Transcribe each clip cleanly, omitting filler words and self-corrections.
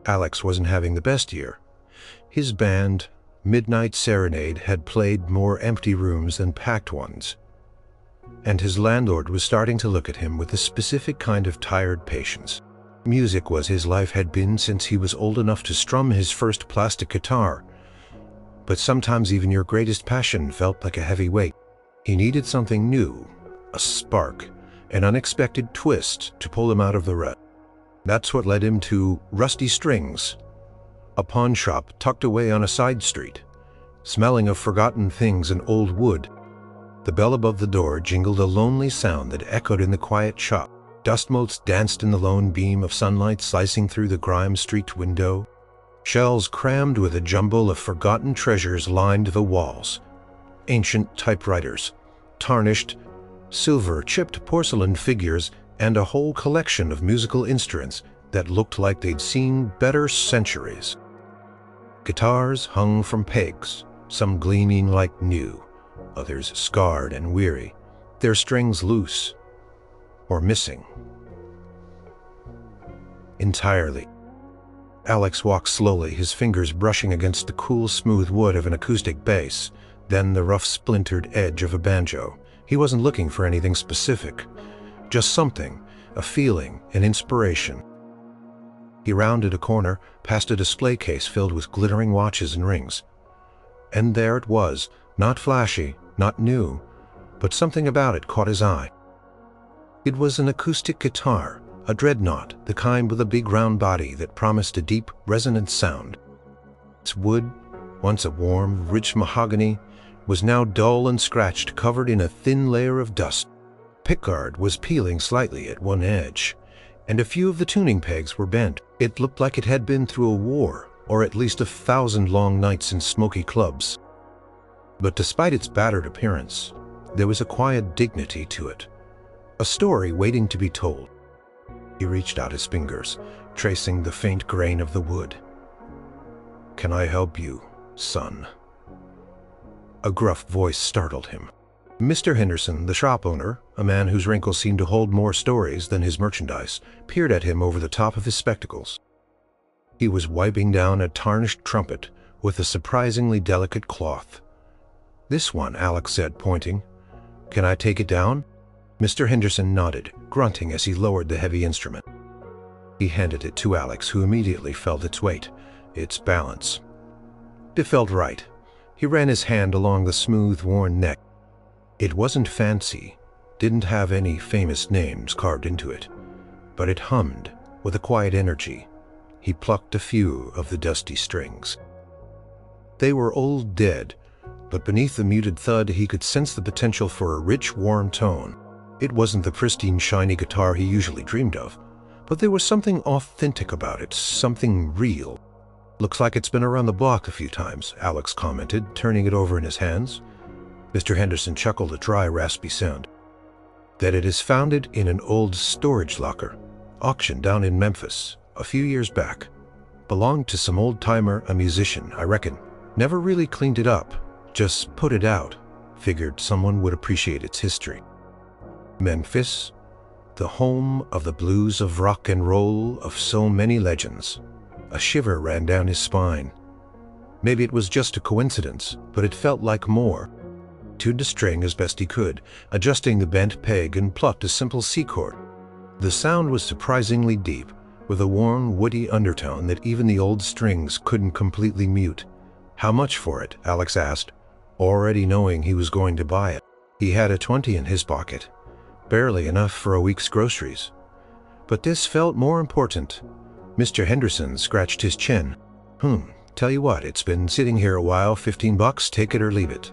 Alex wasn't having the best year. His band, Midnight Serenade, had played more empty rooms than packed ones, and his landlord was starting to look at him with a specific kind of tired patience. Music was his life, had been since he was old enough to strum his first plastic guitar, but sometimes even your greatest passion felt like a heavy weight. He needed something new, a spark, an unexpected twist to pull him out of the rut. That's what led him to Rusty Strings, a pawn shop tucked away on a side street, smelling of forgotten things and old wood. The bell above the door jingled a lonely sound that echoed in the quiet shop. Dust motes danced in the lone beam of sunlight slicing through the grime-streaked window. Shelves crammed with a jumble of forgotten treasures lined the walls. Ancient typewriters, tarnished, silver-chipped porcelain figures, and a whole collection of musical instruments that looked like they'd seen better centuries. Guitars hung from pegs, some gleaming like new, others scarred and weary, their strings loose or missing entirely. Alex walked slowly, his fingers brushing against the cool, smooth wood of an acoustic bass, then the rough, splintered edge of a banjo. He wasn't looking for anything specific, just something, a feeling, an inspiration. He rounded a corner, past a display case filled with glittering watches and rings. And there it was, not flashy, not new, but something about it caught his eye. It was an acoustic guitar, a dreadnought, the kind with a big round body that promised a deep, resonant sound. Its wood, once a warm, rich mahogany, was now dull and scratched, covered in a thin layer of dust. Pickguard was peeling slightly at one edge, and a few of the tuning pegs were bent. It looked like it had been through a war, or at least 1,000 long nights in smoky clubs. But despite its battered appearance, there was a quiet dignity to it, a story waiting to be told. He reached out his fingers, tracing the faint grain of the wood. "Can I help you, son?" A gruff voice startled him. Mr. Henderson, the shop owner, a man whose wrinkles seemed to hold more stories than his merchandise, peered at him over the top of his spectacles. He was wiping down a tarnished trumpet with a surprisingly delicate cloth. "This one," Alex said, pointing. "Can I take it down?" Mr. Henderson nodded, grunting as he lowered the heavy instrument. He handed it to Alex, who immediately felt its weight, its balance. It felt right. He ran his hand along the smooth, worn neck. It wasn't fancy, didn't have any famous names carved into it, but it hummed with a quiet energy. He plucked a few of the dusty strings. They were old dead, but beneath the muted thud he could sense the potential for a rich, warm tone. It wasn't the pristine, shiny guitar he usually dreamed of, but there was something authentic about it, something real. "Looks like it's been around the block a few times," Alex commented, turning it over in his hands. Mr. Henderson chuckled a dry, raspy sound. "That it is founded in an old storage locker, auctioned down in Memphis a few years back. Belonged to some old-timer, a musician, I reckon. Never really cleaned it up, just put it out. Figured someone would appreciate its history." Memphis, the home of the blues, of rock and roll, of so many legends. A shiver ran down his spine. Maybe it was just a coincidence, but it felt like more. Tuned a string as best he could, adjusting the bent peg, and plucked a simple C chord. The sound was surprisingly deep, with a warm, woody undertone that even the old strings couldn't completely mute. "How much for it?" Alex asked, already knowing he was going to buy it. He had a 20 in his pocket, barely enough for a week's groceries. But this felt more important. Mr. Henderson scratched his chin. Tell you what, it's been sitting here a while. $15, take it or leave it."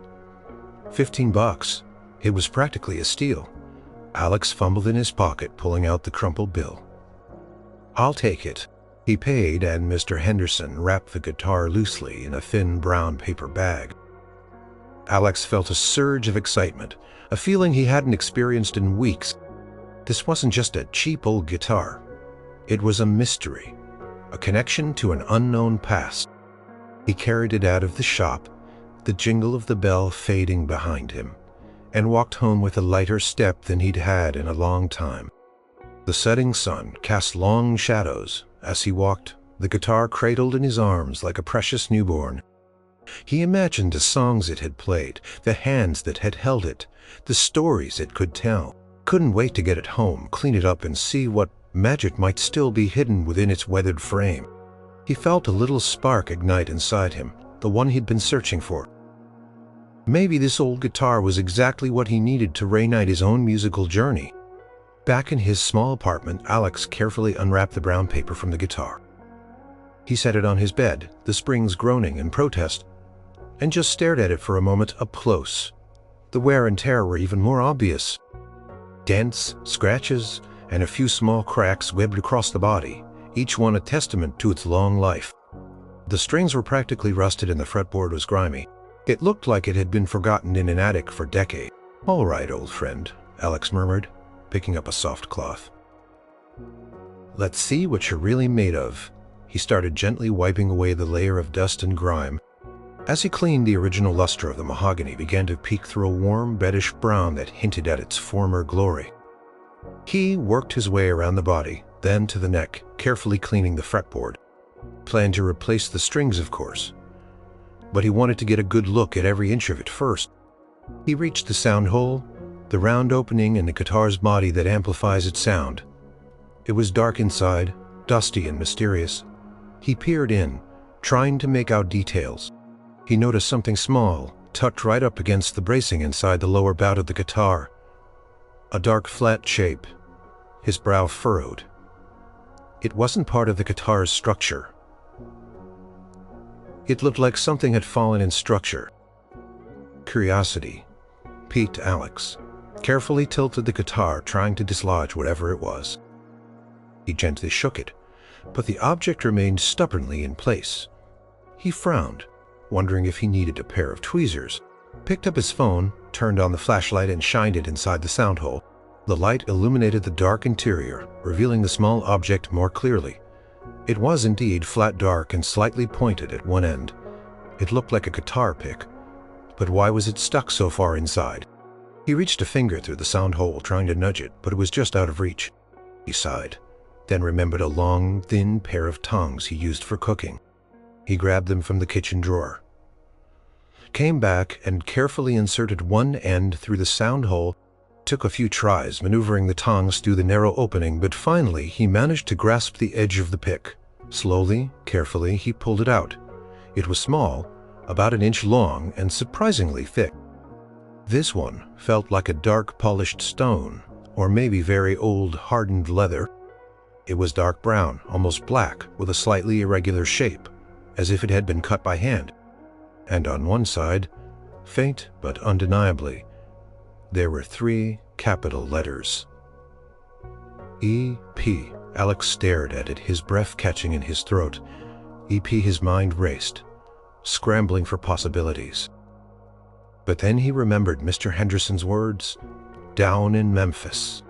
$15. It was practically a steal. Alex fumbled in his pocket, pulling out the crumpled bill. "I'll take it." He paid, and Mr. Henderson wrapped the guitar loosely in a thin brown paper bag. Alex felt a surge of excitement, a feeling he hadn't experienced in weeks. This wasn't just a cheap old guitar. It was a mystery, a connection to an unknown past. He carried it out of the shop, the jingle of the bell fading behind him, and walked home with a lighter step than he'd had in a long time. The setting sun cast long shadows as he walked the guitar cradled in his arms like a precious newborn. He imagined the songs it had played, the hands that had held it, the stories it could tell. Couldn't wait to get it home, clean it up, and see what magic might still be hidden within its weathered frame. He felt a little spark ignite inside him, the one he'd been searching for. Maybe this old guitar was exactly what he needed to reignite his own musical journey. Back in his small apartment, Alex carefully unwrapped the brown paper from the guitar. He set it on his bed, the strings groaning in protest, and just stared at it for a moment up close. The wear and tear were even more obvious. Dents, scratches, and a few small cracks webbed across the body, each one a testament to its long life. The strings were practically rusted and the fretboard was grimy. It looked like it had been forgotten in an attic for decades. "All right, old friend," Alex murmured, picking up a soft cloth. "Let's see what you're really made of." He started gently wiping away the layer of dust and grime. As he cleaned, the original luster of the mahogany began to peek through a warm, reddish brown that hinted at its former glory. He worked his way around the body, then to the neck, carefully cleaning the fretboard. Planned to replace the strings, of course. But he wanted to get a good look at every inch of it first. He reached the sound hole, the round opening in the guitar's body that amplifies its sound. It was dark inside, dusty and mysterious. He peered in, trying to make out details. He noticed something small, tucked right up against the bracing inside the lower bout of the guitar. A dark, flat shape. His brow furrowed. It wasn't part of the guitar's structure. It looked like something had fallen in structure. Curiosity piqued Alex. Carefully tilted the guitar, trying to dislodge whatever it was. He gently shook it, but the object remained stubbornly in place. He frowned, wondering if he needed a pair of tweezers. Picked up his phone, turned on the flashlight, and shined it inside the sound hole. The light illuminated the dark interior, revealing the small object more clearly. It was indeed flat, dark, and slightly pointed at one end. It looked like a guitar pick, but why was it stuck so far inside? He reached a finger through the sound hole, trying to nudge it, but it was just out of reach. He sighed, then remembered a long, thin pair of tongs he used for cooking. He grabbed them from the kitchen drawer, came back and carefully inserted one end through the sound hole. Took a few tries maneuvering the tongs through the narrow opening, but finally he managed to grasp the edge of the pick. Slowly, carefully, he pulled it out. It was small, about an inch long, and surprisingly thick. This one felt like a dark polished stone, or maybe very old hardened leather. It was dark brown, almost black, with a slightly irregular shape, as if it had been cut by hand. And on one side, faint but undeniably, there were 3 capital letters. E.P. Alex stared at it, his breath catching in his throat. E.P. His mind raced, scrambling for possibilities. But then he remembered Mr. Henderson's words, "Down in Memphis,"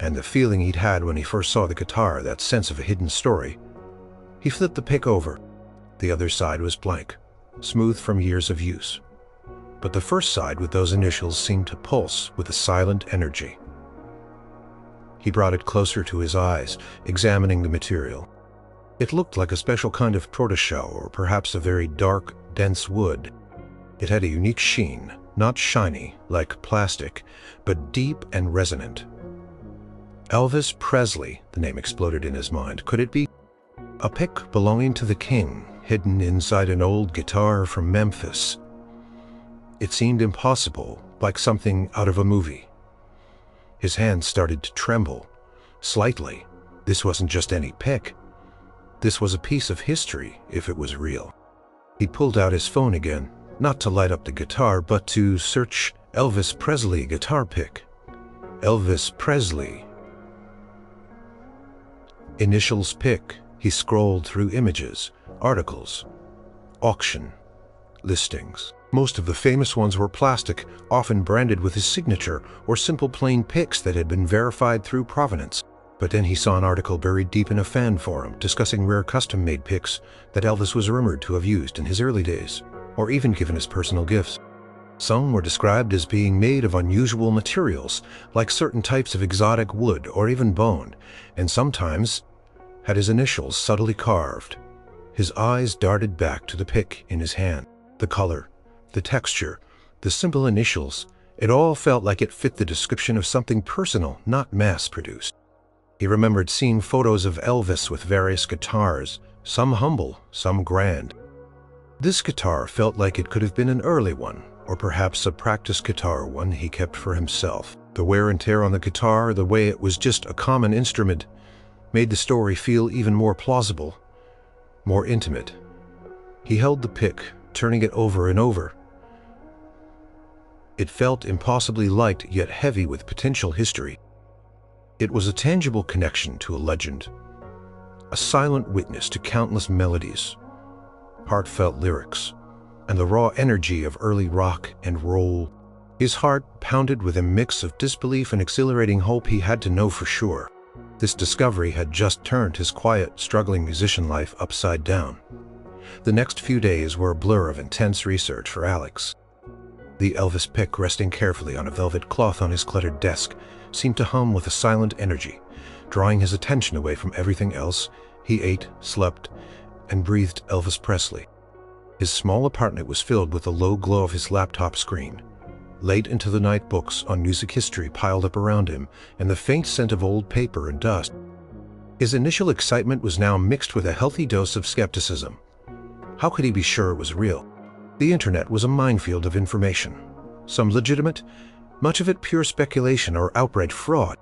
and the feeling he'd had when he first saw the guitar, that sense of a hidden story. He flipped the pick over. The other side was blank, smooth from years of use. But the first side with those initials seemed to pulse with a silent energy. He brought it closer to his eyes, examining the material. It looked like a special kind of tortoiseshell, or perhaps a very dark, dense wood. It had a unique sheen, not shiny, like plastic, but deep and resonant. Elvis Presley, the name exploded in his mind. Could it be a pick belonging to the king, hidden inside an old guitar from Memphis? It seemed impossible, like something out of a movie. His hand started to tremble, slightly. This wasn't just any pick. This was a piece of history, if it was real. He pulled out his phone again, not to light up the guitar, but to search Elvis Presley guitar pick. Elvis Presley. Initials pick. He scrolled through images, articles, auction, listings. Most of the famous ones were plastic, often branded with his signature, or simple plain picks that had been verified through provenance. But then he saw an article buried deep in a fan forum discussing rare custom-made picks that Elvis was rumored to have used in his early days, or even given as personal gifts. Some were described as being made of unusual materials, like certain types of exotic wood or even bone, and sometimes had his initials subtly carved. His eyes darted back to the pick in his hand. The color, the texture, the simple initials, it all felt like it fit the description of something personal, not mass-produced. He remembered seeing photos of Elvis with various guitars, some humble, some grand. This guitar felt like it could have been an early one, or perhaps a practice guitar one he kept for himself. The wear and tear on the guitar, the way it was just a common instrument, made the story feel even more plausible, more intimate. He held the pick, turning it over and over. It felt impossibly light yet heavy with potential history. It was a tangible connection to a legend, a silent witness to countless melodies, heartfelt lyrics, and the raw energy of early rock and roll. His heart pounded with a mix of disbelief and exhilarating hope. He had to know for sure. This discovery had just turned his quiet, struggling musician life upside down. The next few days were a blur of intense research for Alex. The Elvis pick, resting carefully on a velvet cloth on his cluttered desk, seemed to hum with a silent energy, drawing his attention away from everything else. He ate, slept, and breathed Elvis Presley. His small apartment was filled with the low glow of his laptop screen. Late into the night, books on music history piled up around him, and the faint scent of old paper and dust. His initial excitement was now mixed with a healthy dose of skepticism. How could he be sure it was real? The internet was a minefield of information. Some legitimate, much of it pure speculation or outright fraud.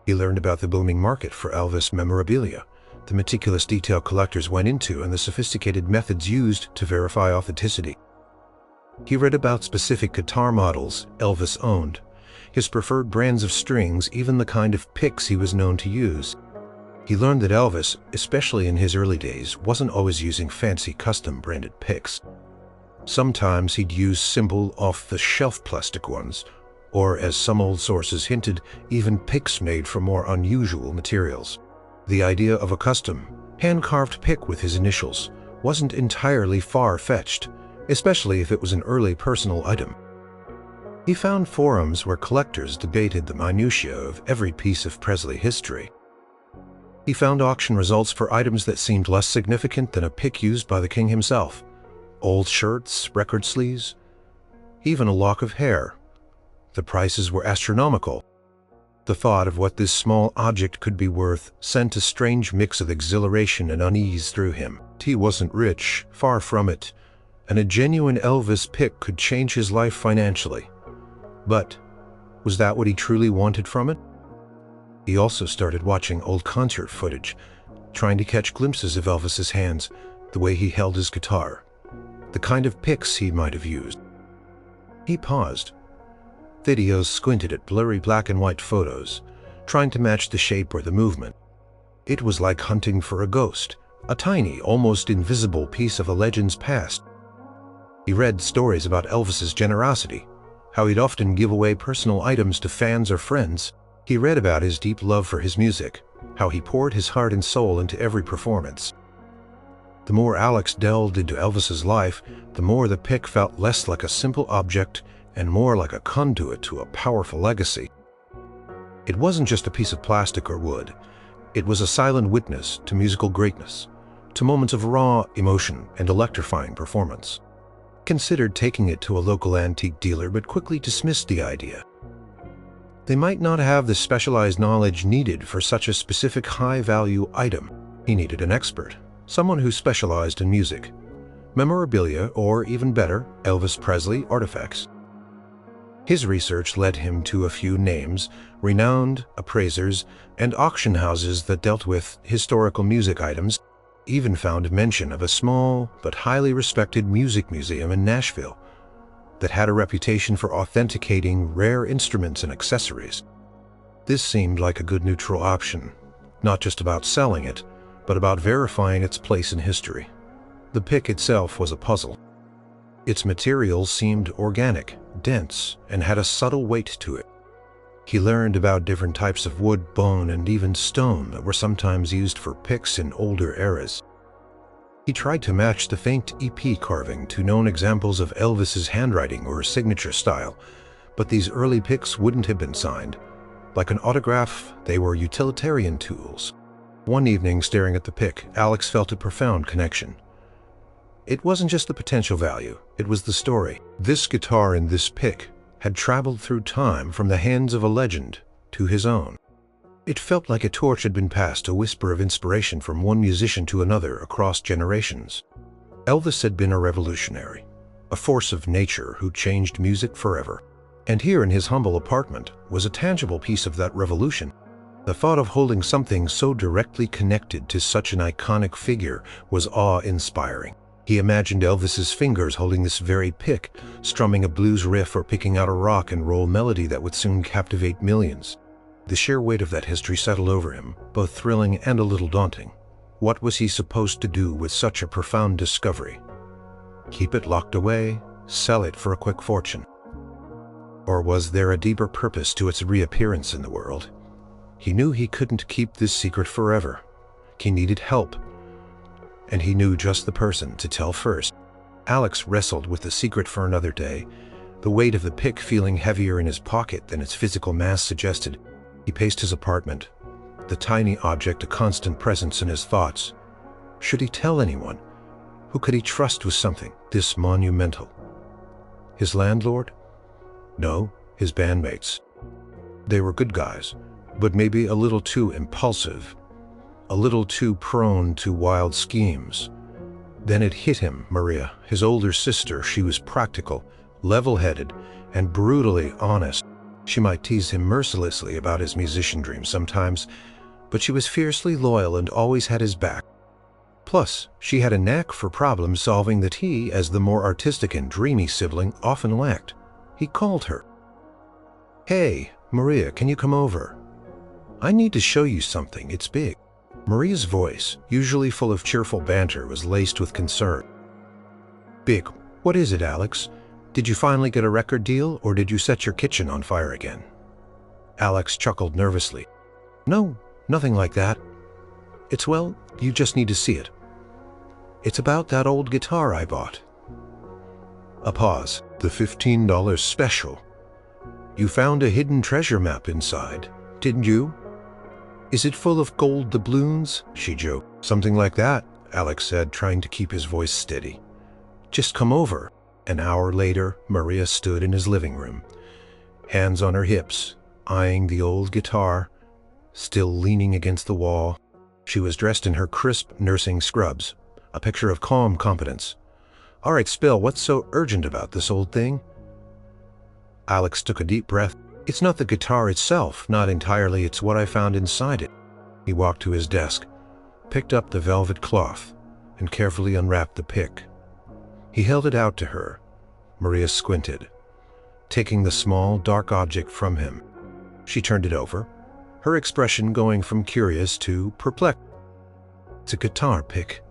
He learned about the booming market for Elvis memorabilia, the meticulous detail collectors went into, and the sophisticated methods used to verify authenticity. He read about specific guitar models Elvis owned, his preferred brands of strings, even the kind of picks he was known to use. He learned that Elvis, especially in his early days, wasn't always using fancy custom-branded picks. Sometimes he'd use simple, off-the-shelf plastic ones, or, as some old sources hinted, even picks made from more unusual materials. The idea of a custom, hand-carved pick with his initials wasn't entirely far-fetched, especially if it was an early personal item. He found forums where collectors debated the minutiae of every piece of Presley history. He found auction results for items that seemed less significant than a pick used by the king himself. Old shirts, record sleeves, even a lock of hair. The prices were astronomical. The thought of what this small object could be worth sent a strange mix of exhilaration and unease through him. He wasn't rich, far from it, and a genuine Elvis pick could change his life financially. But was that what he truly wanted from it? He also started watching old concert footage, trying to catch glimpses of Elvis's hands, the way he held his guitar, the kind of picks he might have used. He paused. Videos squinted at blurry black and white photos, trying to match the shape or the movement. It was like hunting for a ghost, a tiny, almost invisible piece of a legend's past. He read stories about Elvis's generosity, how he'd often give away personal items to fans or friends. He read about his deep love for his music, how he poured his heart and soul into every performance. The more Alex delved into Elvis's life, the more the pick felt less like a simple object and more like a conduit to a powerful legacy. It wasn't just a piece of plastic or wood. It was a silent witness to musical greatness, to moments of raw emotion and electrifying performance. Considered taking it to a local antique dealer, but quickly dismissed the idea. They might not have the specialized knowledge needed for such a specific high-value item. He needed an expert, someone who specialized in music, memorabilia, or even better, Elvis Presley artifacts. His research led him to a few names, renowned appraisers, and auction houses that dealt with historical music items. Even found mention of a small but highly respected music museum in Nashville that had a reputation for authenticating rare instruments and accessories. This seemed like a good neutral option, not just about selling it, but about verifying its place in history. The pick itself was a puzzle. Its material seemed organic, dense, and had a subtle weight to it. He learned about different types of wood, bone, and even stone that were sometimes used for picks in older eras. He tried to match the faint EP carving to known examples of Elvis's handwriting or signature style, but these early picks wouldn't have been signed. Like an autograph, they were utilitarian tools. One evening, staring at the pick, Alex felt a profound connection. It wasn't just the potential value, it was the story. This guitar in this pick had traveled through time from the hands of a legend to his own. It felt like a torch had been passed, a whisper of inspiration from one musician to another across generations. Elvis had been a revolutionary, a force of nature who changed music forever. And here in his humble apartment was a tangible piece of that revolution. The thought of holding something so directly connected to such an iconic figure was awe-inspiring. He imagined Elvis's fingers holding this very pick, strumming a blues riff or picking out a rock and roll melody that would soon captivate millions. The sheer weight of that history settled over him, both thrilling and a little daunting. What was he supposed to do with such a profound discovery? Keep it locked away, sell it for a quick fortune? Or was there a deeper purpose to its reappearance in the world? He knew he couldn't keep this secret forever. He needed help. And he knew just the person to tell first. Alex wrestled with the secret for another day, the weight of the pick feeling heavier in his pocket than its physical mass suggested. He paced his apartment, the tiny object a constant presence in his thoughts. Should he tell anyone? Who could he trust with something this monumental? His landlord? No, his bandmates. They were good guys, but maybe a little too impulsive, a little too prone to wild schemes. Then it hit him, Maria, his older sister. She was practical, level-headed, and brutally honest. She might tease him mercilessly about his musician dreams sometimes, but she was fiercely loyal and always had his back. Plus, she had a knack for problem solving that he, as the more artistic and dreamy sibling, often lacked. He called her. "Hey, Maria, can you come over? I need to show you something, it's big." Maria's voice, usually full of cheerful banter, was laced with concern. "Big, what is it, Alex? Did you finally get a record deal, or did you set your kitchen on fire again?" Alex chuckled nervously. "No, nothing like that. Well, you just need to see it. It's about that old guitar I bought." A pause. "The $15 special. You found a hidden treasure map inside, didn't you? Is it full of gold doubloons?" she joked. "Something like that," Alex said, trying to keep his voice steady. "Just come over." An hour later, Maria stood in his living room, hands on her hips, eyeing the old guitar, still leaning against the wall. She was dressed in her crisp nursing scrubs, a picture of calm competence. "All right, spill, what's so urgent about this old thing?" Alex took a deep breath. "It's not the guitar itself, not entirely, it's what I found inside it." He walked to his desk, picked up the velvet cloth, and carefully unwrapped the pick. He held it out to her. Maria squinted, taking the small, dark object from him. She turned it over, her expression going from curious to perplexed. "It's a guitar pick.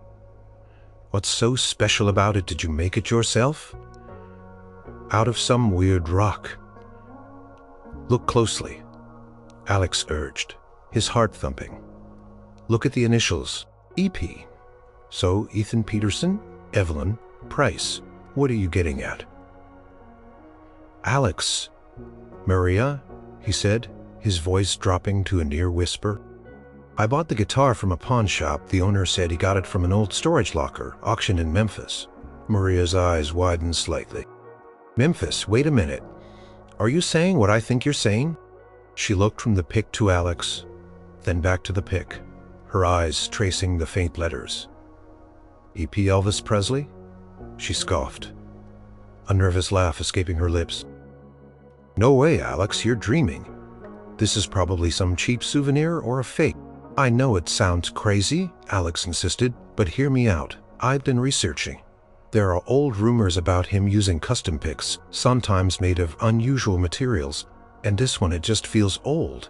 What's so special about it? Did you make it yourself? Out of some weird rock?" "Look closely," Alex urged, his heart thumping. "Look at the initials, EP. So, Ethan Peterson, Evelyn, Price. What are you getting at?" "Alex." "Maria," he said, his voice dropping to a near whisper. "I bought the guitar from a pawn shop. The owner said he got it from an old storage locker, auctioned in Memphis." Maria's eyes widened slightly. "Memphis, wait a minute. Are you saying what I think you're saying?" She looked from the pick to Alex, then back to the pick, her eyes tracing the faint letters. "EP Elvis Presley?" She scoffed, a nervous laugh escaping her lips. "No way, Alex, you're dreaming. This is probably some cheap souvenir or a fake." "I know it sounds crazy," Alex insisted, "but hear me out. I've been researching. There are old rumors about him using custom picks, sometimes made of unusual materials, and this one, it just feels old.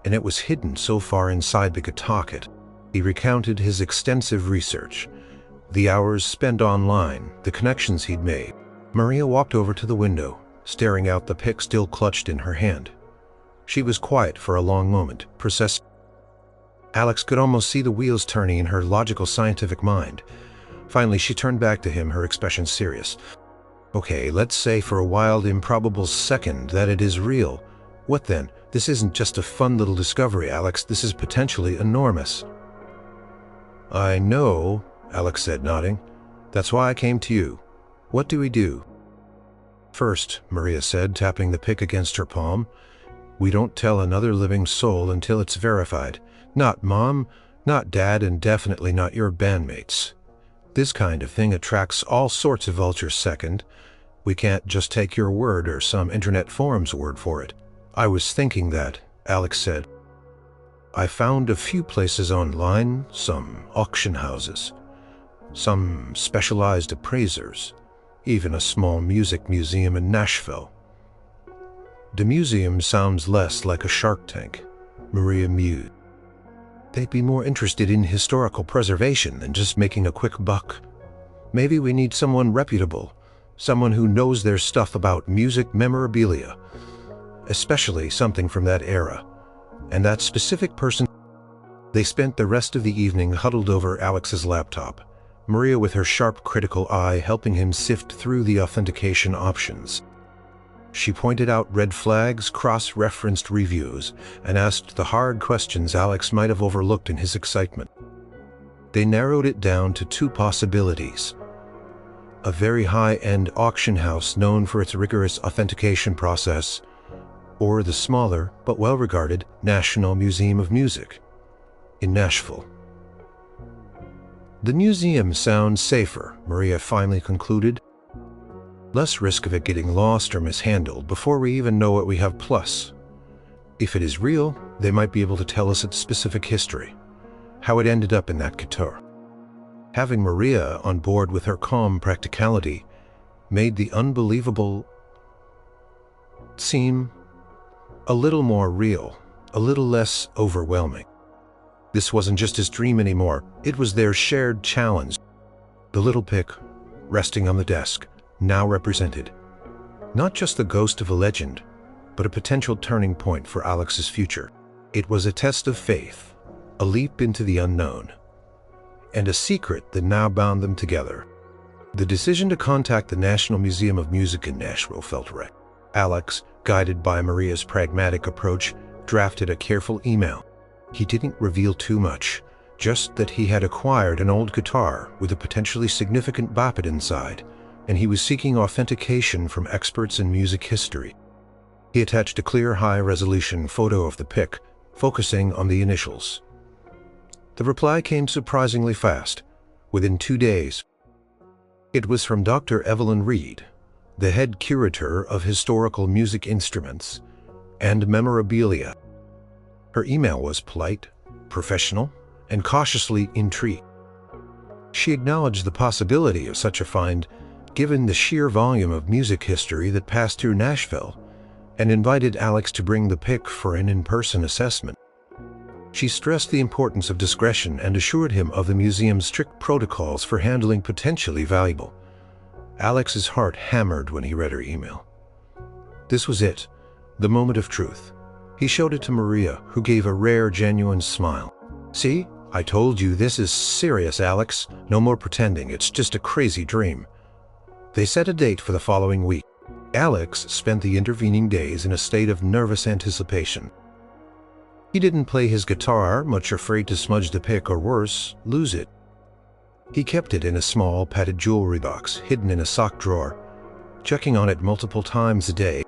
And it was hidden so far inside the guitar kit." He recounted his extensive research, the hours spent online, the connections he'd made. Maria walked over to the window, staring out, the pick still clutched in her hand. She was quiet for a long moment, processing. Alex could almost see the wheels turning in her logical scientific mind. Finally, she turned back to him, her expression serious. "Okay, let's say for a wild, improbable second that it is real. What then? This isn't just a fun little discovery, Alex. This is potentially enormous." "I know," Alex said, nodding. "That's why I came to you. What do we do?" "First," Maria said, tapping the pick against her palm, "we don't tell another living soul until it's verified. Not Mom, not Dad, and definitely not your bandmates. This kind of thing attracts all sorts of vultures. Second, we can't just take your word or some internet forum's word for it." "I was thinking that," Alex said. "I found a few places online, some auction houses, some specialized appraisers, even a small music museum in Nashville." "The museum sounds less like a Shark Tank," Maria mused. "They'd be more interested in historical preservation than just making a quick buck. Maybe we need someone reputable, someone who knows their stuff about music memorabilia, especially something from that era. And that specific person..." They spent the rest of the evening huddled over Alex's laptop, Maria with her sharp critical eye helping him sift through the authentication options. She pointed out red flags, cross-referenced reviews, and asked the hard questions Alex might have overlooked in his excitement. They narrowed it down to two possibilities: a very high-end auction house known for its rigorous authentication process, or the smaller but well-regarded National Museum of Music in Nashville. "The museum sounds safer," Maria finally concluded. "Less risk of it getting lost or mishandled before we even know what we have. Plus, if it is real, they might be able to tell us its specific history, how it ended up in that guitar." Having Maria on board with her calm practicality made the unbelievable seem a little more real, a little less overwhelming. This wasn't just his dream anymore, it was their shared challenge. The little pick, resting on the desk, now represented not just the ghost of a legend, but a potential turning point for Alex's future. It was a test of faith, a leap into the unknown, and a secret that now bound them together. The decision to contact the National Museum of Music in Nashville felt right. Alex, guided by Maria's pragmatic approach, drafted a careful email. He didn't reveal too much, just that he had acquired an old guitar with a potentially significant bop it inside, and he was seeking authentication from experts in music history. He attached a clear, high-resolution photo of the pick, focusing on the initials. The reply came surprisingly fast, within 2 days. It was from Dr. Evelyn Reed, the head curator of historical music instruments and memorabilia. Her email was polite, professional, and cautiously intrigued. She acknowledged the possibility of such a find, given the sheer volume of music history that passed through Nashville, and invited Alex to bring the pick for an in-person assessment. She stressed the importance of discretion and assured him of the museum's strict protocols for handling potentially valuable. Alex's heart hammered when he read her email. This was it, the moment of truth. He showed it to Maria, who gave a rare, genuine smile. "See, I told you this is serious, Alex. No more pretending, it's just a crazy dream." They set a date for the following week. Alex spent the intervening days in a state of nervous anticipation. He didn't play his guitar, much afraid to smudge the pick or worse, lose it. He kept it in a small, padded jewelry box, hidden in a sock drawer, checking on it multiple times a day.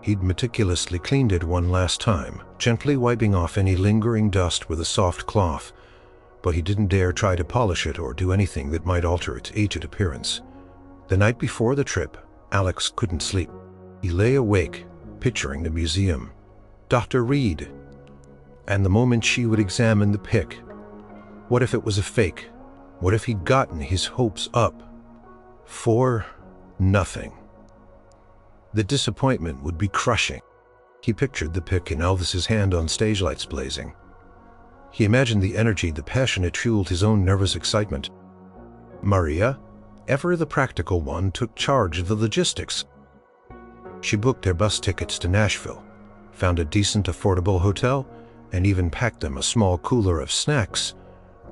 He'd meticulously cleaned it one last time, gently wiping off any lingering dust with a soft cloth, but he didn't dare try to polish it or do anything that might alter its aged appearance. The night before the trip, Alex couldn't sleep. He lay awake, picturing the museum, Dr. Reed, and the moment she would examine the pick. What if it was a fake? What if he'd gotten his hopes up for nothing? The disappointment would be crushing. He pictured the pick in Elvis's hand on stage, lights blazing. He imagined the energy, the passion it fueled his own nervous excitement. Maria, ever the practical one, took charge of the logistics. She booked their bus tickets to Nashville, found a decent, affordable hotel, and even packed them a small cooler of snacks.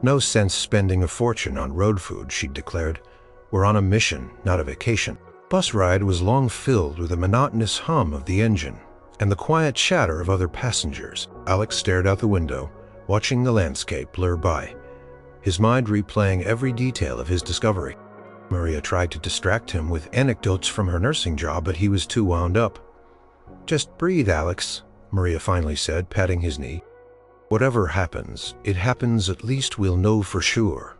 No sense spending a fortune on road food, she declared. We're on a mission, not a vacation. Bus ride was long filled with the monotonous hum of the engine and the quiet chatter of other passengers. Alex stared out the window, watching the landscape blur by. his mind replaying every detail of his discovery. Maria tried to distract him with anecdotes from her nursing job, but he was too wound up. "Just breathe, Alex," Maria finally said, patting his knee. "Whatever happens, it happens. At least we'll know for sure.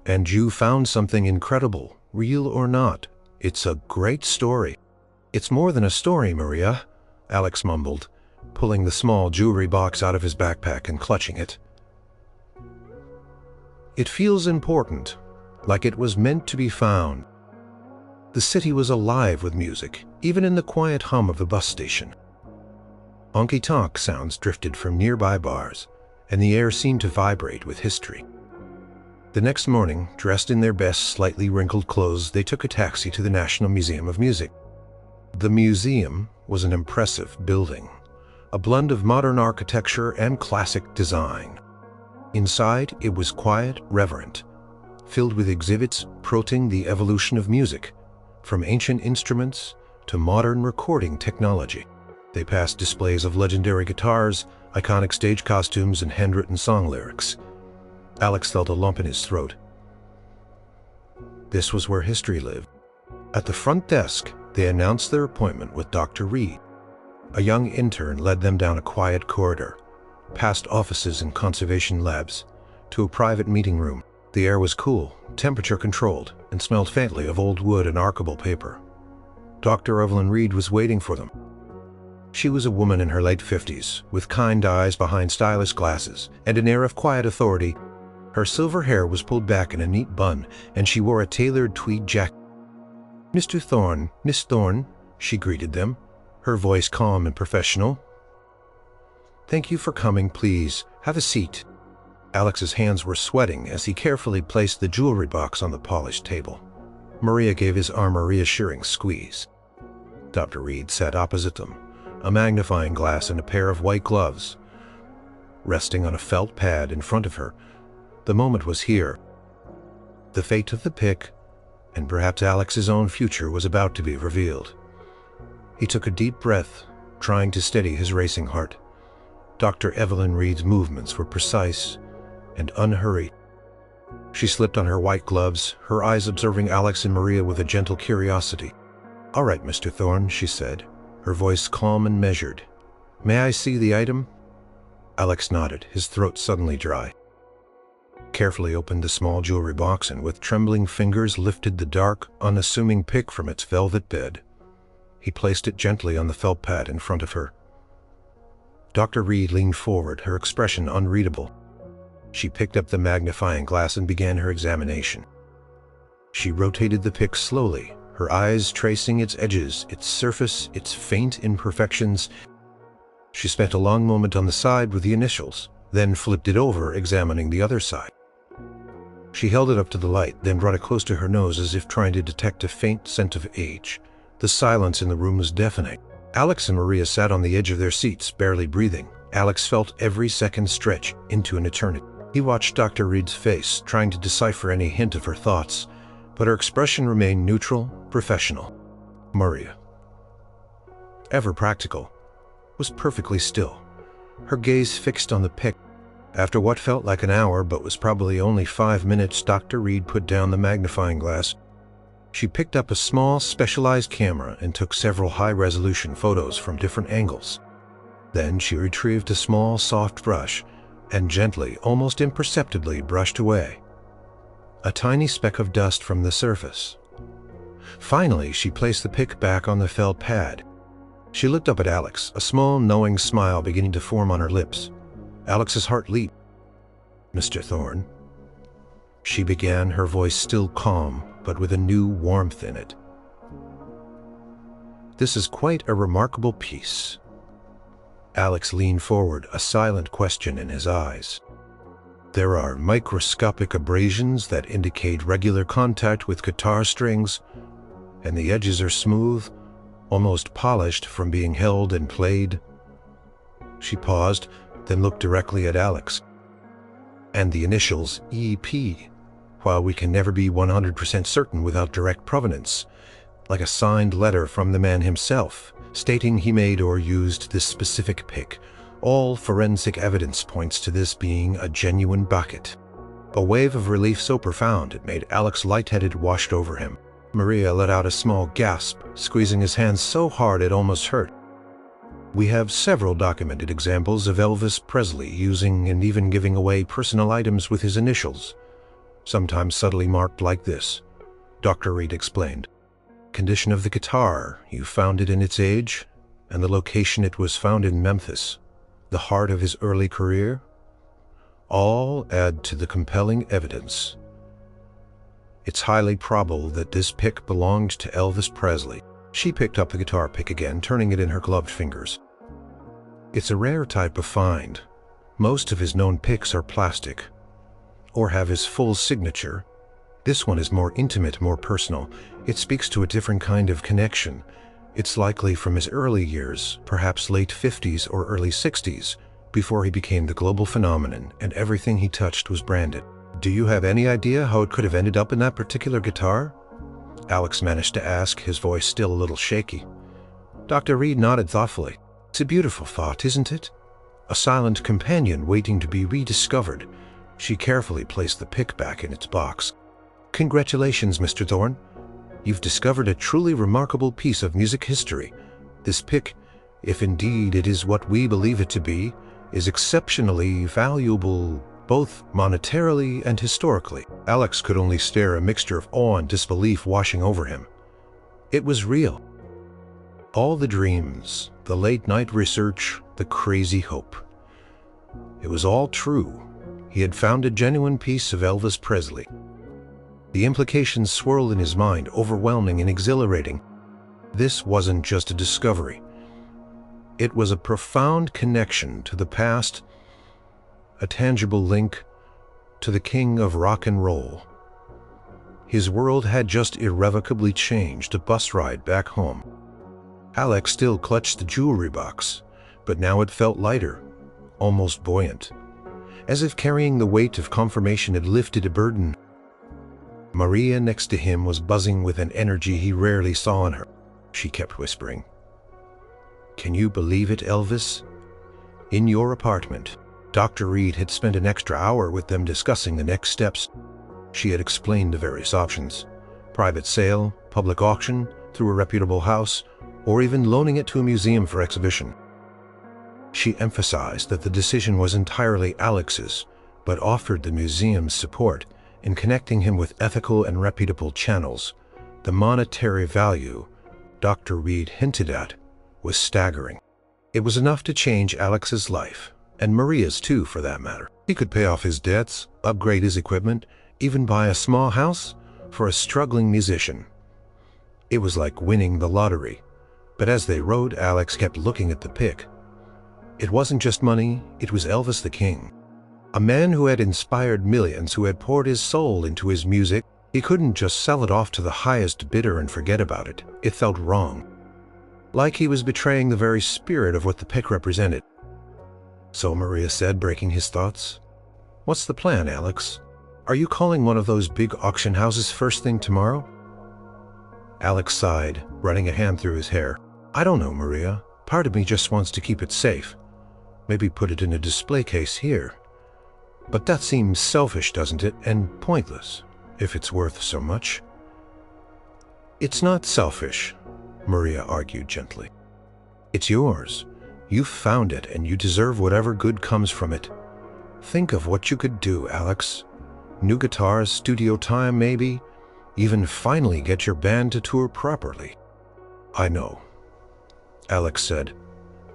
And you found something incredible, real or not. It's a great story." "It's more than a story, Maria," Alex mumbled, pulling the small jewelry box out of his backpack and clutching it. "It feels important, like it was meant to be found." The city was alive with music, even in the quiet hum of the bus station. Honky-tonk sounds drifted from nearby bars, and the air seemed to vibrate with history. The next morning, dressed in their best slightly wrinkled clothes, they took a taxi to the National Museum of Music. The museum was an impressive building, a blend of modern architecture and classic design. Inside, it was quiet, reverent, filled with exhibits promoting the evolution of music, from ancient instruments to modern recording technology. They passed displays of legendary guitars, iconic stage costumes, and handwritten song lyrics. Alex felt a lump in his throat. This was where history lived. At the front desk, they announced their appointment with Dr. Reed. A young intern led them down a quiet corridor, past offices and conservation labs, to a private meeting room. The air was cool, temperature-controlled, and smelled faintly of old wood and archival paper. Dr. Evelyn Reed was waiting for them. She was a woman in her late 50s, with kind eyes behind stylish glasses and an air of quiet authority. Her silver hair was pulled back in a neat bun, and she wore a tailored tweed jacket. "Mr. Thorne, Miss Thorne," she greeted them, her voice calm and professional. "Thank you for coming. Please, have a seat." Alex's hands were sweating as he carefully placed the jewelry box on the polished table. Maria gave his arm a reassuring squeeze. Dr. Reed sat opposite them, a magnifying glass and a pair of white gloves, resting on a felt pad in front of her. The moment was here. The fate of the pick, and perhaps Alex's own future, was about to be revealed. He took a deep breath, trying to steady his racing heart. Dr. Evelyn Reed's movements were precise and unhurried. She slipped on her white gloves, her eyes observing Alex and Maria with a gentle curiosity. "All right, Mr. Thorne," she said, her voice calm and measured. "May I see the item?" Alex nodded, his throat suddenly dry. Carefully opened the small jewelry box and with trembling fingers lifted the dark, unassuming pick from its velvet bed. He placed it gently on the felt pad in front of her. Dr. Reed leaned forward, her expression unreadable. She picked up the magnifying glass and began her examination. She rotated the pick slowly, her eyes tracing its edges, its surface, its faint imperfections. She spent a long moment on the side with the initials, then flipped it over, examining the other side. She held it up to the light, then brought it close to her nose as if trying to detect a faint scent of age. The silence in the room was deafening. Alex and Maria sat on the edge of their seats, barely breathing. Alex felt every second stretch into an eternity. He watched Dr. Reed's face, trying to decipher any hint of her thoughts, but her expression remained neutral, professional. Maria, ever practical, was perfectly still, her gaze fixed on the pick. After what felt like an hour but was probably only 5 minutes, Dr. Reed put down the magnifying glass. She picked up a small, specialized camera and took several high-resolution photos from different angles. Then she retrieved a small, soft brush and gently, almost imperceptibly, brushed away a tiny speck of dust from the surface. Finally, she placed the pick back on the felt pad. She looked up at Alex, a small, knowing smile beginning to form on her lips. Alex's heart leaped. "Mr. Thorne," she began, her voice still calm, but with a new warmth in it. "This is quite a remarkable piece." Alex leaned forward, a silent question in his eyes. "There are microscopic abrasions that indicate regular contact with guitar strings, and the edges are smooth, almost polished from being held and played." She paused, then looked directly at Alex. "And the initials EP, while we can never be 100% certain without direct provenance, like a signed letter from the man himself, stating he made or used this specific pick, all forensic evidence points to this being a genuine bucket." A wave of relief so profound it made Alex lightheaded, washed over him. Maria let out a small gasp, squeezing his hands so hard it almost hurt. We have several documented examples of Elvis Presley using and even giving away personal items with his initials, sometimes subtly marked like this, Dr. Reed explained. Condition of the guitar, you found it in its age, and the location it was found in Memphis, the heart of his early career, all add to the compelling evidence. It's highly probable that this pick belonged to Elvis Presley. She picked up the guitar pick again, turning it in her gloved fingers. It's a rare type of find. Most of his known picks are plastic, or have his full signature. This one is more intimate, more personal. It speaks to a different kind of connection. It's likely from his early years, perhaps late 50s or early 60s, before he became the global phenomenon and everything he touched was branded. Do you have any idea how it could have ended up in that particular guitar? Alex managed to ask, his voice still a little shaky. Dr. Reed nodded thoughtfully. It's a beautiful thought, isn't it? A silent companion waiting to be rediscovered. She carefully placed the pick back in its box. Congratulations, Mr. Thorne. You've discovered a truly remarkable piece of music history. This pick, if indeed it is what we believe it to be, is exceptionally valuable, both monetarily and historically. Alex could only stare, a mixture of awe and disbelief washing over him. It was real. All the dreams, the late-night research, the crazy hope. It was all true. He had found a genuine piece of Elvis Presley. The implications swirled in his mind, overwhelming and exhilarating. This wasn't just a discovery. It was a profound connection to the past, a tangible link to the king of rock and roll. His world had just irrevocably changed, a bus ride back home. Alex still clutched the jewelry box, but now it felt lighter, almost buoyant, as if carrying the weight of confirmation had lifted a burden. Maria next to him was buzzing with an energy he rarely saw in her. She kept whispering, "Can you believe it, Elvis? In your apartment." Dr. Reed had spent an extra hour with them discussing the next steps. She had explained the various options: private sale, public auction, through a reputable house, or even loaning it to a museum for exhibition. She emphasized that the decision was entirely Alex's, but offered the museum's support in connecting him with ethical and reputable channels. The monetary value Dr. Reed hinted at was staggering. It was enough to change Alex's life, and Maria's too, for that matter. He could pay off his debts, upgrade his equipment, even buy a small house for a struggling musician. It was like winning the lottery. But as they rode, Alex kept looking at the pick. It wasn't just money, it was Elvis the King. A man who had inspired millions, who had poured his soul into his music. He couldn't just sell it off to the highest bidder and forget about it. It felt wrong. Like he was betraying the very spirit of what the pick represented. So Maria said, breaking his thoughts, "What's the plan, Alex? Are you calling one of those big auction houses first thing tomorrow?" Alex sighed, running a hand through his hair. "I don't know, Maria. Part of me just wants to keep it safe. Maybe put it in a display case here. But that seems selfish, doesn't it? And pointless, if it's worth so much." "It's not selfish," Maria argued gently. "It's yours. You've found it, and you deserve whatever good comes from it. Think of what you could do, Alex. New guitars, studio time maybe, even finally get your band to tour properly." "I know," Alex said,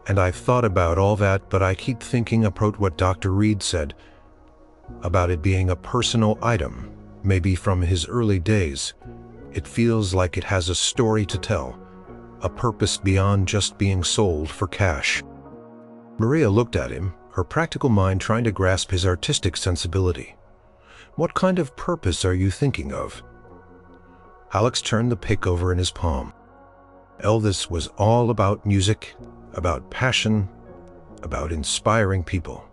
"and I've thought about all that, but I keep thinking about what Dr. Reed said, about it being a personal item, maybe from his early days. It feels like it has a story to tell, a purpose beyond just being sold for cash." Maria looked at him, her practical mind trying to grasp his artistic sensibility. "What kind of purpose are you thinking of?" Alex turned the pick over in his palm. Elvis was all about music, about passion, about inspiring people.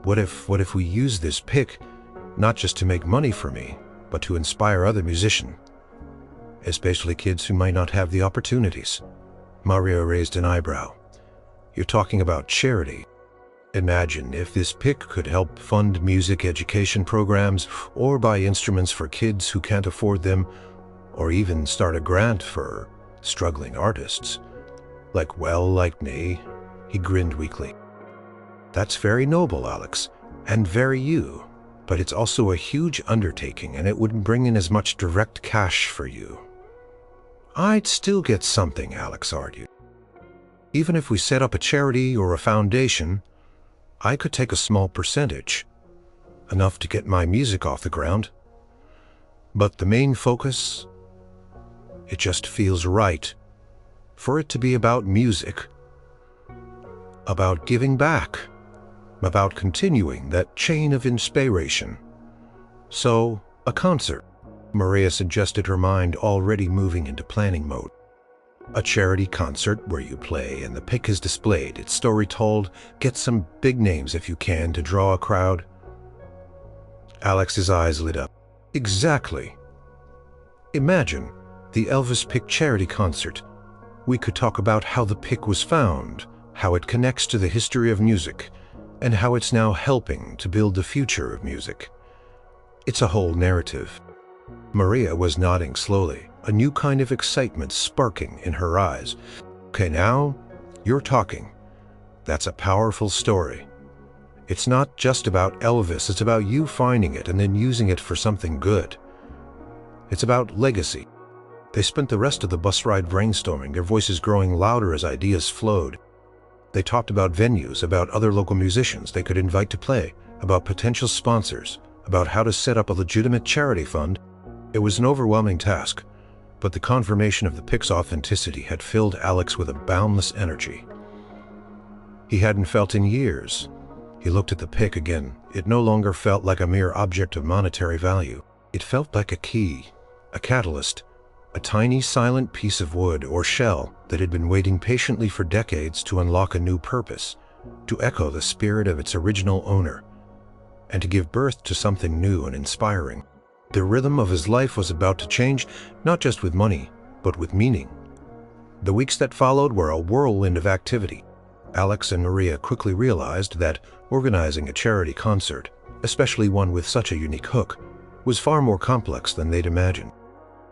What if we use this pick not just to make money for me, but to inspire other musicians, especially kids who might not have the opportunities? Maria raised an eyebrow. "You're talking about charity?" Imagine if this pick could help fund music education programs or buy instruments for kids who can't afford them, or even start a grant for struggling artists. Like me, he grinned weakly. That's very noble, Alex, and very you, but it's also a huge undertaking and it wouldn't bring in as much direct cash for you. I'd still get something, Alex argued. Even if we set up a charity or a foundation, I could take a small percentage, enough to get my music off the ground. But the main focus, it just feels right for it to be about music, about giving back, about continuing that chain of inspiration. So, a concert, Maria suggested, her mind already moving into planning mode. A charity concert where you play and the pick is displayed, its story told, get some big names if you can to draw a crowd. Alex's eyes lit up. Exactly. Imagine the Elvis Pick charity concert. We could talk about how the pick was found, how it connects to the history of music, and how it's now helping to build the future of music. It's a whole narrative. Maria was nodding slowly, a new kind of excitement sparking in her eyes. Okay, now you're talking. That's a powerful story. It's not just about Elvis, it's about you finding it and then using it for something good. It's about legacy. They spent the rest of the bus ride brainstorming, their voices growing louder as ideas flowed. They talked about venues, about other local musicians they could invite to play, about potential sponsors, about how to set up a legitimate charity fund. It was an overwhelming task, but the confirmation of the pick's authenticity had filled Alex with a boundless energy he hadn't felt in years. He looked at the pick again. It no longer felt like a mere object of monetary value. It felt like a key, a catalyst, a tiny silent piece of wood or shell that had been waiting patiently for decades to unlock a new purpose, to echo the spirit of its original owner, and to give birth to something new and inspiring. The rhythm of his life was about to change, not just with money, but with meaning. The weeks that followed were a whirlwind of activity. Alex and Maria quickly realized that organizing a charity concert, especially one with such a unique hook, was far more complex than they'd imagined.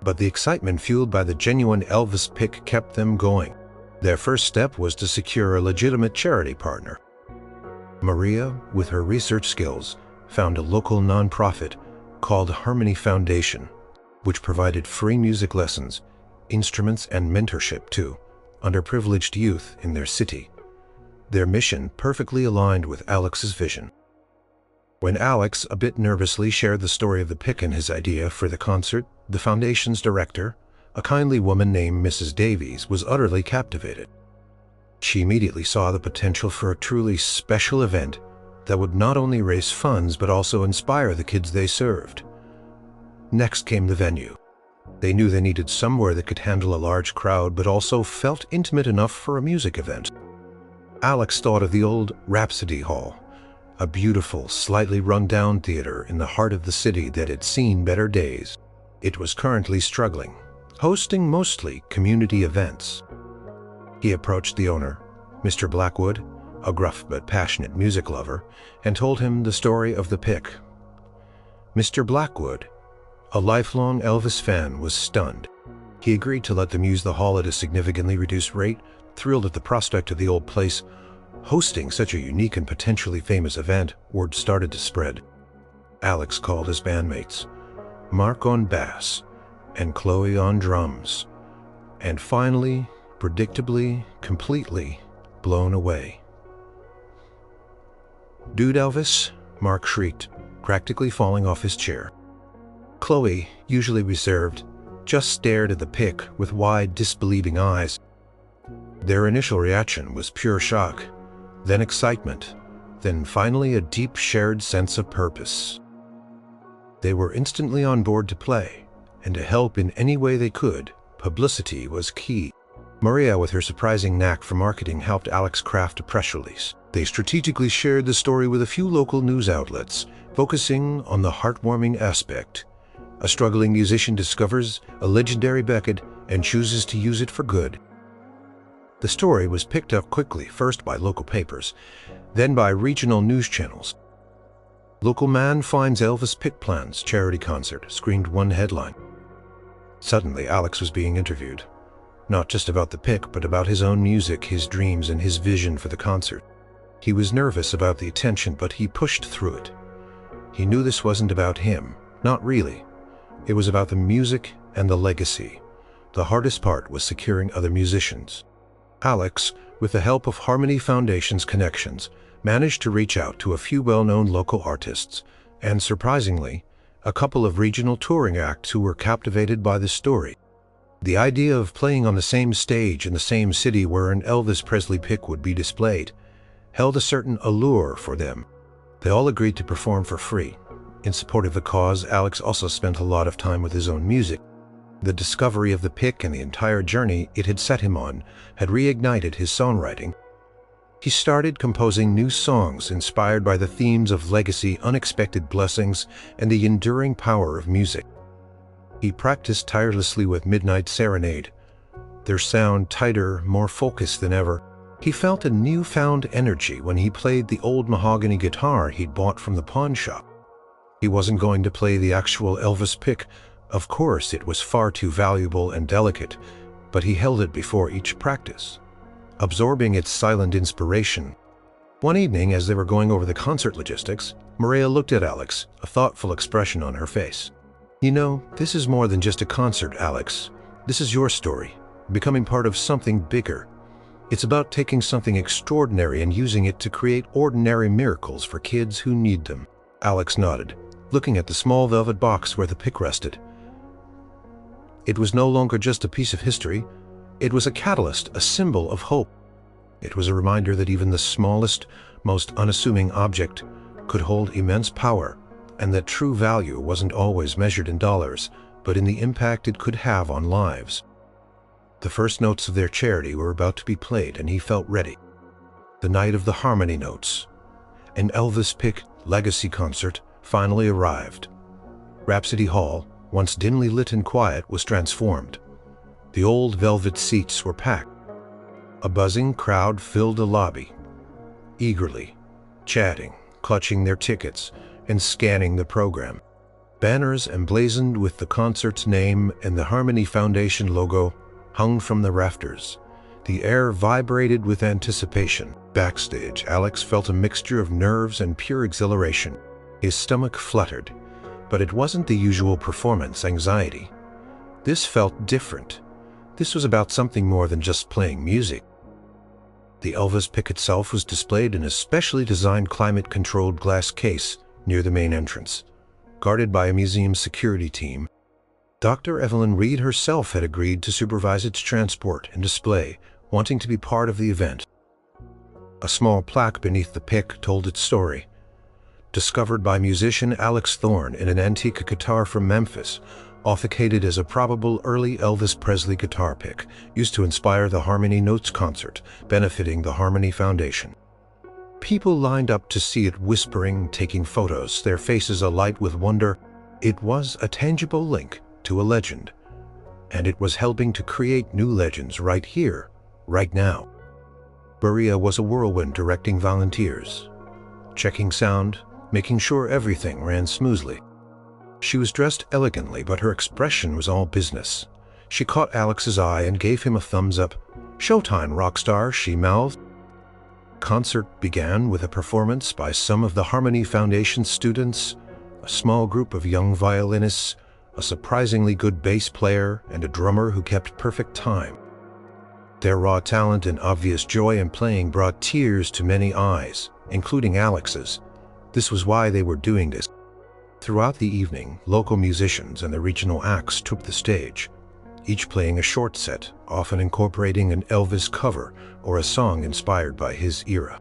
But the excitement fueled by the genuine Elvis pick kept them going. Their first step was to secure a legitimate charity partner. Maria, with her research skills, found a local nonprofit called Harmony Foundation, which provided free music lessons, instruments, and mentorship to underprivileged youth in their city. Their mission perfectly aligned with Alex's vision. When Alex, a bit nervously, shared the story of the pick and his idea for the concert, the foundation's director, a kindly woman named Mrs. Davies, was utterly captivated. She immediately saw the potential for a truly special event that would not only raise funds but also inspire the kids they served. Next came the venue. They knew they needed somewhere that could handle a large crowd but also felt intimate enough for a music event. Alex thought of the old Rhapsody Hall, a beautiful, slightly run-down theater in the heart of the city that had seen better days. It was currently struggling, hosting mostly community events. He approached the owner, Mr. Blackwood, a gruff but passionate music lover, and told him the story of the pick. Mr. Blackwood, a lifelong Elvis fan, was stunned. He agreed to let them use the hall at a significantly reduced rate, thrilled at the prospect of the old place hosting such a unique and potentially famous event. Word started to spread. Alex called his bandmates, Mark on bass and Chloe on drums, and finally, predictably, completely blown away. "Dude, Elvis," Mark shrieked, practically falling off his chair. Chloe, usually reserved, just stared at the pick with wide, disbelieving eyes. Their initial reaction was pure shock, then excitement, then finally a deep shared sense of purpose. They were instantly on board to play, and to help in any way they could. Publicity was key. Maria, with her surprising knack for marketing, helped Alex craft a press release. They strategically shared the story with a few local news outlets, focusing on the heartwarming aspect. A struggling musician discovers a legendary Beckett and chooses to use it for good. The story was picked up quickly, first by local papers, then by regional news channels. "Local man finds Elvis Pick plans charity concert," screamed one headline. Suddenly, Alex was being interviewed. Not just about the pick, but about his own music, his dreams, and his vision for the concert. He was nervous about the attention, but he pushed through it. He knew this wasn't about him. Not really. It was about the music and the legacy. The hardest part was securing other musicians. Alex, with the help of Harmony Foundation's connections, managed to reach out to a few well-known local artists, and surprisingly, a couple of regional touring acts who were captivated by the story. The idea of playing on the same stage in the same city where an Elvis Presley pick would be displayed held a certain allure for them. They all agreed to perform for free. In support of the cause, Alex also spent a lot of time with his own music. The discovery of the pick and the entire journey it had set him on had reignited his songwriting. He started composing new songs inspired by the themes of legacy, unexpected blessings, and the enduring power of music. He practiced tirelessly with Midnight Serenade, their sound tighter, more focused than ever. He felt a newfound energy when he played the old mahogany guitar he'd bought from the pawn shop. He wasn't going to play the actual Elvis pick. Of course, it was far too valuable and delicate, but he held it before each practice, absorbing its silent inspiration. One evening, as they were going over the concert logistics, Maria looked at Alex, a thoughtful expression on her face. "You know, this is more than just a concert, Alex. This is your story, becoming part of something bigger. It's about taking something extraordinary and using it to create ordinary miracles for kids who need them." Alex nodded, looking at the small velvet box where the pick rested. It was no longer just a piece of history. It was a catalyst, a symbol of hope. It was a reminder that even the smallest, most unassuming object could hold immense power, and that true value wasn't always measured in dollars, but in the impact it could have on lives. The first notes of their charity were about to be played, and he felt ready. The night of the Harmony Notes, an Elvis Pick legacy concert, finally arrived. Rhapsody Hall, once dimly lit and quiet, was transformed. The old velvet seats were packed. A buzzing crowd filled the lobby, eagerly, chatting, clutching their tickets, and scanning the program. Banners emblazoned with the concert's name and the Harmony Foundation logo hung from the rafters. The air vibrated with anticipation. Backstage, Alex felt a mixture of nerves and pure exhilaration. His stomach fluttered, but it wasn't the usual performance anxiety. This felt different. This was about something more than just playing music. The Elvis pick itself was displayed in a specially designed climate-controlled glass case near the main entrance, guarded by a museum security team. Dr. Evelyn Reed herself had agreed to supervise its transport and display, wanting to be part of the event. A small plaque beneath the pick told its story. Discovered by musician Alex Thorne in an antique guitar from Memphis, authenticated as a probable early Elvis Presley guitar pick, used to inspire the Harmony Notes concert, benefiting the Harmony Foundation. People lined up to see it, whispering, taking photos, their faces alight with wonder. It was a tangible link to a legend, and it was helping to create new legends right here, right now. Maria was a whirlwind, directing volunteers, checking sound, making sure everything ran smoothly. She was dressed elegantly, but her expression was all business. She caught Alex's eye and gave him a thumbs up. "Showtime, rock star," she mouthed. Concert began with a performance by some of the Harmony Foundation students, a small group of young violinists, a surprisingly good bass player, and a drummer who kept perfect time. Their raw talent and obvious joy in playing brought tears to many eyes, including Alex's. This was why they were doing this. Throughout the evening, local musicians and the regional acts took the stage, each playing a short set, often incorporating an Elvis cover or a song inspired by his era.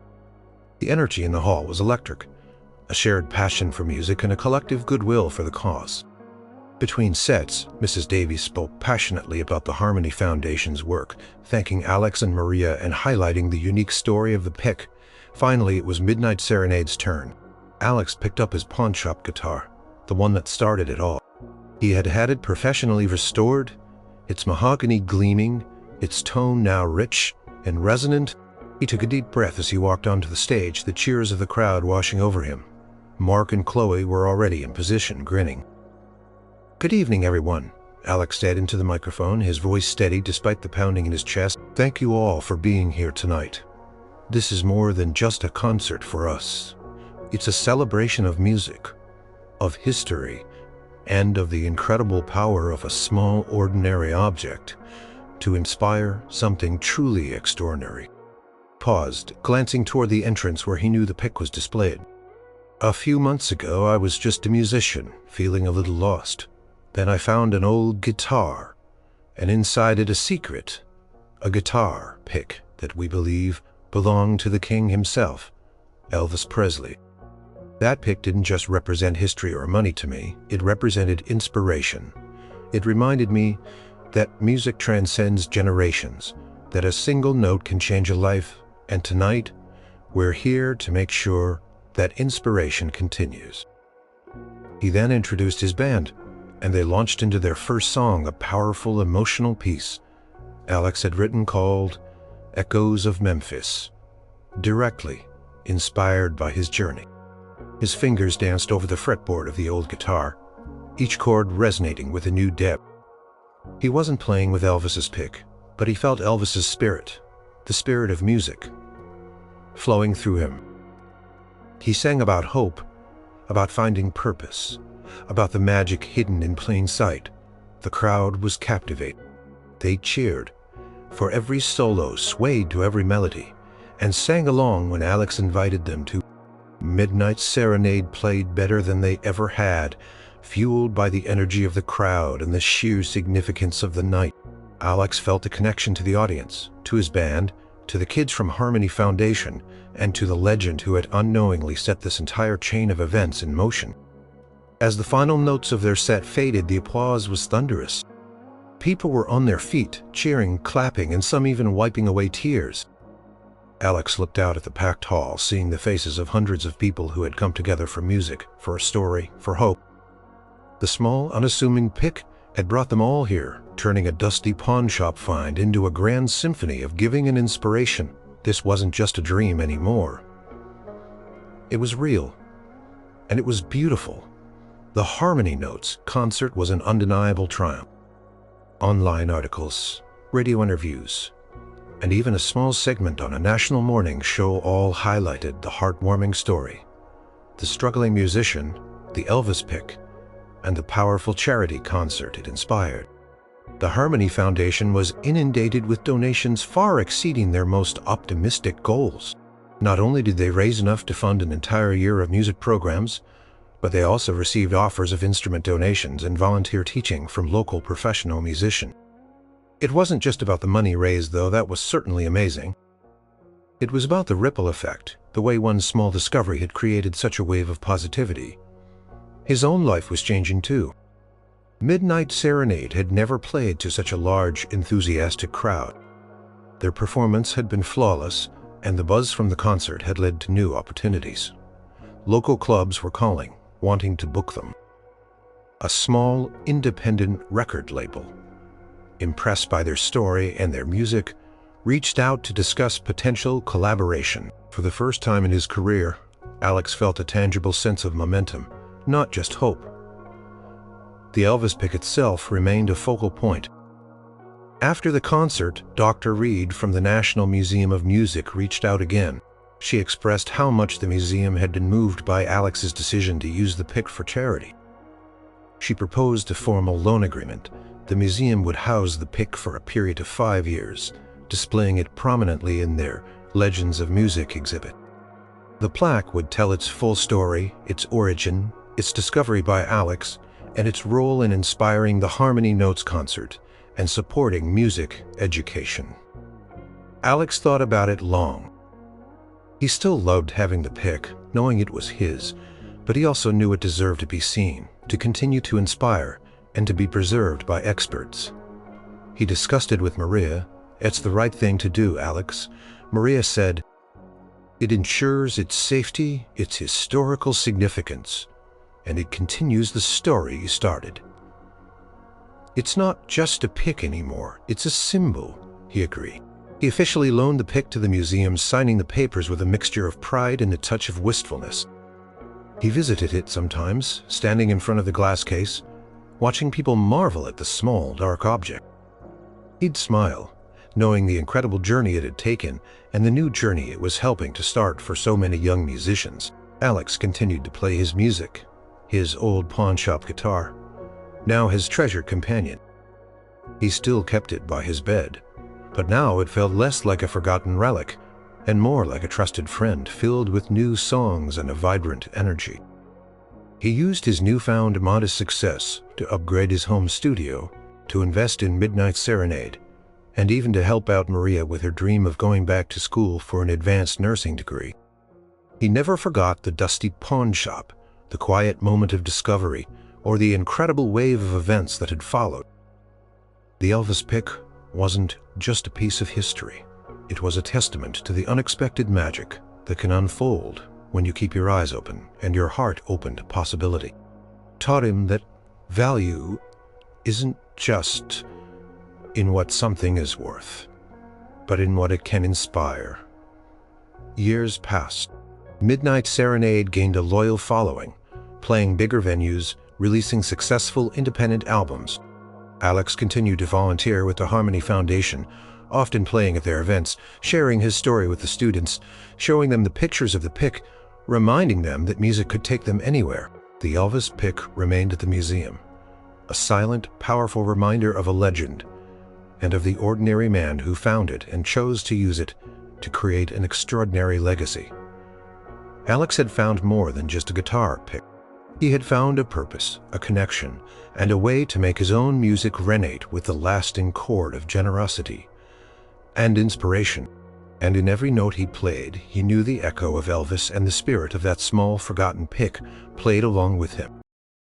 The energy in the hall was electric, a shared passion for music and a collective goodwill for the cause. Between sets, Mrs. Davies spoke passionately about the Harmony Foundation's work, thanking Alex and Maria and highlighting the unique story of the pick. Finally, it was Midnight Serenade's turn. Alex picked up his pawnshop guitar, the one that started it all. He had had it professionally restored, its mahogany gleaming, its tone now rich, and resonant. He took a deep breath as he walked onto the stage, the cheers of the crowd washing over him. Mark and Chloe were already in position, grinning. "Good evening, everyone," Alex said into the microphone, his voice steady despite the pounding in his chest. "Thank you all for being here tonight. This is more than just a concert for us. It's a celebration of music, of history, and of the incredible power of a small, ordinary object to inspire something truly extraordinary." Paused, glancing toward the entrance where he knew the pick was displayed. "A few months ago, I was just a musician, feeling a little lost. Then I found an old guitar, and inside it a secret, a guitar pick that we believe belonged to the king himself, Elvis Presley. That pick didn't just represent history or money to me, it represented inspiration. It reminded me that music transcends generations, that a single note can change a life, and tonight, we're here to make sure that inspiration continues." He then introduced his band, and they launched into their first song, a powerful, emotional piece Alex had written called Echoes of Memphis, directly inspired by his journey. His fingers danced over the fretboard of the old guitar, each chord resonating with a new depth. He wasn't playing with Elvis's pick, but he felt Elvis's spirit, the spirit of music, flowing through him. He sang about hope, about finding purpose, about the magic hidden in plain sight. The crowd was captivated. They cheered for every solo, swayed to every melody, and sang along when Alex invited them to. Midnight Serenade played better than they ever had, fueled by the energy of the crowd and the sheer significance of the night. Alex felt a connection to the audience, to his band, to the kids from Harmony Foundation, and to the legend who had unknowingly set this entire chain of events in motion. As the final notes of their set faded, the applause was thunderous. People were on their feet, cheering, clapping, and some even wiping away tears. Alex looked out at the packed hall, seeing the faces of hundreds of people who had come together for music, for a story, for hope. The small, unassuming pick had brought them all here, turning a dusty pawn shop find into a grand symphony of giving and inspiration. This wasn't just a dream anymore. It was real, and it was beautiful. The Harmony Notes concert was an undeniable triumph. Online articles, radio interviews, and even a small segment on a national morning show all highlighted the heartwarming story, the struggling musician, the Elvis pick, and the powerful charity concert it inspired. The Harmony Foundation was inundated with donations far exceeding their most optimistic goals. Not only did they raise enough to fund an entire year of music programs, but they also received offers of instrument donations and volunteer teaching from local professional musicians. It wasn't just about the money raised, though that was certainly amazing. It was about the ripple effect, the way one small discovery had created such a wave of positivity. His own life was changing too. Midnight Serenade had never played to such a large, enthusiastic crowd. Their performance had been flawless, and the buzz from the concert had led to new opportunities. Local clubs were calling, wanting to book them. A small, independent record label, impressed by their story and their music, reached out to discuss potential collaboration. For the first time in his career, Alex felt a tangible sense of momentum, not just hope. The Elvis pick itself remained a focal point. After the concert, Dr. Reed from the National Museum of Music reached out again. She expressed how much the museum had been moved by Alex's decision to use the pick for charity. She proposed a formal loan agreement. The museum would house the pick for a period of 5 years, displaying it prominently in their Legends of Music exhibit. The plaque would tell its full story, its origin, its discovery by Alex, and its role in inspiring the Harmony Notes concert and supporting music education. Alex thought about it long. He still loved having the pick, knowing it was his, but he also knew it deserved to be seen, to continue to inspire, and to be preserved by experts. He discussed it with Maria. "It's the right thing to do, Alex." Maria said, "It ensures its safety, its historical significance, and it continues the story you started." "It's not just a pick anymore, it's a symbol," he agreed. He officially loaned the pick to the museum, signing the papers with a mixture of pride and a touch of wistfulness. He visited it sometimes, standing in front of the glass case, watching people marvel at the small, dark object. He'd smile, knowing the incredible journey it had taken and the new journey it was helping to start for so many young musicians. Alex continued to play his music, his old pawnshop guitar, now his treasured companion. He still kept it by his bed, but now it felt less like a forgotten relic and more like a trusted friend filled with new songs and a vibrant energy. He used his newfound modest success to upgrade his home studio, to invest in Midnight Serenade, and even to help out Maria with her dream of going back to school for an advanced nursing degree. He never forgot the dusty pawn shop, the quiet moment of discovery, or the incredible wave of events that had followed. The Elvis pick wasn't just a piece of history. It was a testament to the unexpected magic that can unfold when you keep your eyes open and your heart open to possibility. Taught him that value isn't just in what something is worth, but in what it can inspire. Years passed. Midnight Serenade gained a loyal following, playing bigger venues, releasing successful independent albums. Alex continued to volunteer with the Harmony Foundation, often playing at their events, sharing his story with the students, showing them the pictures of the pick, reminding them that music could take them anywhere. The Elvis pick remained at the museum, a silent, powerful reminder of a legend and of the ordinary man who found it and chose to use it to create an extraordinary legacy. Alex had found more than just a guitar pick. He had found a purpose, a connection, and a way to make his own music resonate with the lasting chord of generosity and inspiration. And in every note he played, he knew the echo of Elvis, and the spirit of that small, forgotten pick played along with him.